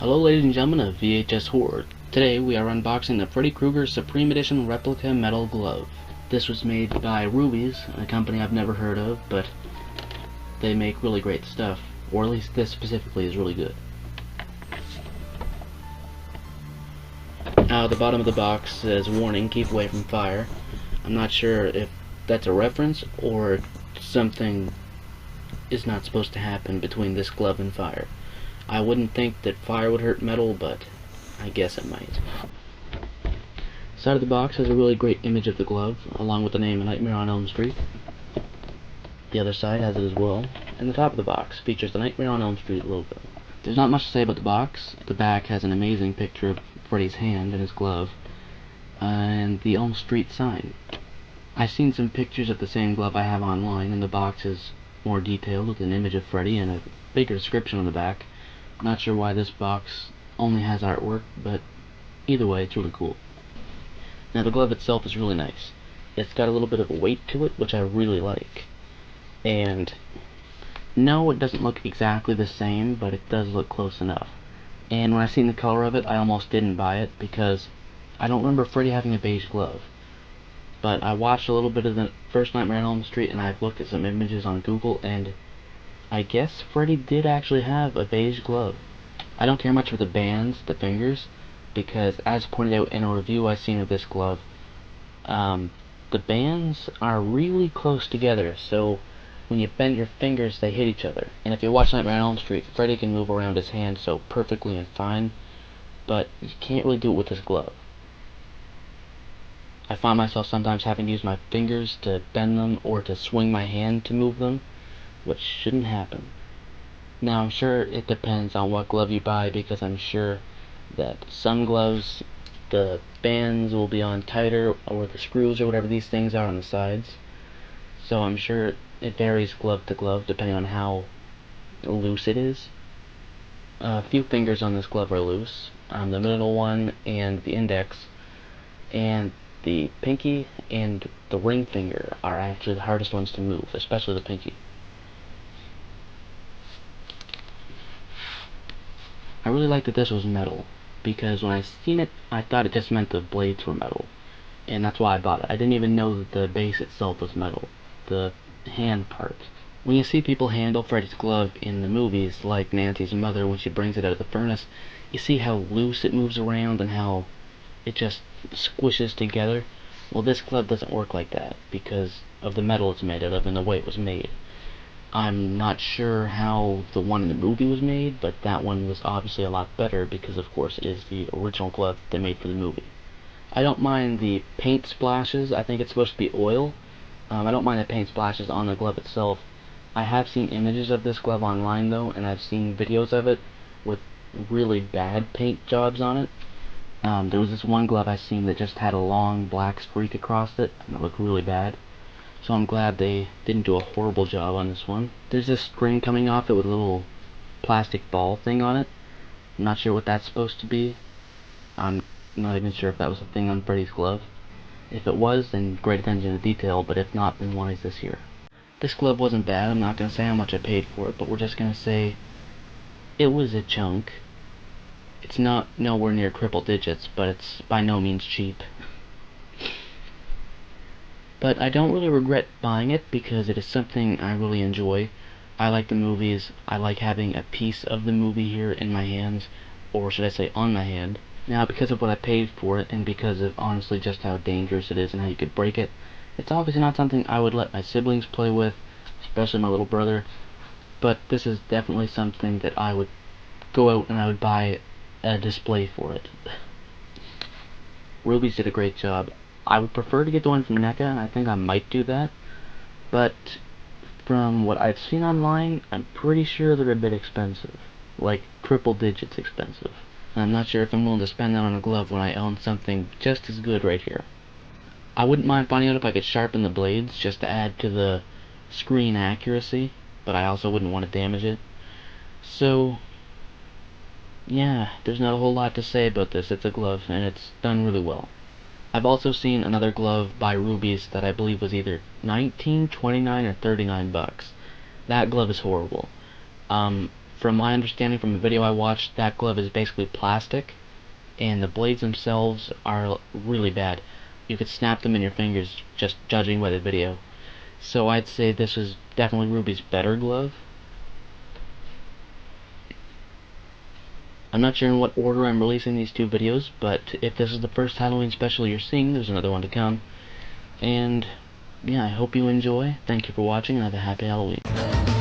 Hello ladies and gentlemen of VHS Horror. Today we are unboxing the Freddy Krueger Supreme Edition Replica Metal Glove. This was made by Rubies, a company I've never heard of, but they make really great stuff. Or at least this specifically is really good. The bottom of the box says, warning, keep away from fire. I'm not sure if that's a reference or something is not supposed to happen between this glove and fire. I wouldn't think that fire would hurt metal, but I guess it might. Side of the box has a really great image of the glove, along with the name Nightmare on Elm Street. The other side has it as well, and the top of the box features the Nightmare on Elm Street logo. There's not much to say about the box. The back has an amazing picture of Freddy's hand and his glove, and the Elm Street sign. I've seen some pictures of the same glove I have online, and the box is more detailed with an image of Freddy and a bigger description on the back. Not sure why this box only has artwork, but either way, it's really cool. Now the glove itself is really nice. It's got a little bit of a weight to it, which I really like. And no, it doesn't look exactly the same, but it does look close enough. And when I seen the color of it, I almost didn't buy it because I don't remember Freddy having a beige glove. But I watched a little bit of the first Nightmare on Elm Street, and I've looked at some images on Google, and I guess Freddy did actually have a beige glove. I don't care much for the bands, the fingers, because as pointed out in a review I've seen of this glove, the bands are really close together, so when you bend your fingers they hit each other. And if you watch Nightmare on Elm Street, Freddy can move around his hand so perfectly and fine, but you can't really do it with this glove. I find myself sometimes having to use my fingers to bend them or to swing my hand to move them, which shouldn't happen. Now I'm sure it depends on what glove you buy, because I'm sure that some gloves the bands will be on tighter, or the screws or whatever these things are on the sides. So I'm sure it varies glove to glove depending on how loose it is. A few fingers on this glove are loose. The middle one and the index, and the pinky and the ring finger are actually the hardest ones to move, especially the pinky. I really like that this was metal, because when I seen it, I thought it just meant the blades were metal, and that's why I bought it. I didn't even know that the base itself was metal, the hand part. When you see people handle Freddy's glove in the movies, like Nancy's mother when she brings it out of the furnace, you see how loose it moves around and how it just squishes together. Well, this glove doesn't work like that because of the metal it's made out of and the way it was made. I'm not sure how the one in the movie was made, but that one was obviously a lot better because, of course, it is the original glove they made for the movie. I don't mind the paint splashes. I think it's supposed to be oil. I don't mind the paint splashes on the glove itself. I have seen images of this glove online, though, and I've seen videos of it with really bad paint jobs on it. There was this one glove I seen that just had a long black streak across it, and it looked really bad. So I'm glad they didn't do a horrible job on this one. There's this string coming off it with a little plastic ball thing on it. I'm not sure what that's supposed to be. I'm not even sure if that was a thing on Freddy's glove. If it was, then great attention to detail, but if not, then why is this here? This glove wasn't bad. I'm not going to say how much I paid for it, but we're just going to say it was a chunk. It's not nowhere near triple digits, but it's by no means cheap. But I don't really regret buying it because it is something I really enjoy. I like the movies. I like having a piece of the movie here in my hands, or should I say on my hand. Now, because of what I paid for it, and because of honestly just how dangerous it is and how you could break it, it's obviously not something I would let my siblings play with, especially my little brother. But this is definitely something that I would go out and I would buy a display for it. Rubies did a great job. I would prefer to get the one from NECA. I think I might do that, but from what I've seen online, I'm pretty sure they're a bit expensive, like triple digits expensive. And I'm not sure if I'm willing to spend that on a glove when I own something just as good right here. I wouldn't mind finding out if I could sharpen the blades just to add to the screen accuracy, but I also wouldn't want to damage it. So yeah, there's not a whole lot to say about this. It's a glove, and it's done really well. I've also seen another glove by Rubies that I believe was either 19, 29, or 39 bucks. That glove is horrible. from my understanding from the video I watched, that glove is basically plastic, and the blades themselves are really bad. You could snap them in your fingers, just judging by the video. So I'd say this is definitely Ruby's better glove. I'm not sure in what order I'm releasing these two videos, but if this is the first Halloween special you're seeing, there's another one to come. And yeah, I hope you enjoy. Thank you for watching, and have a happy Halloween.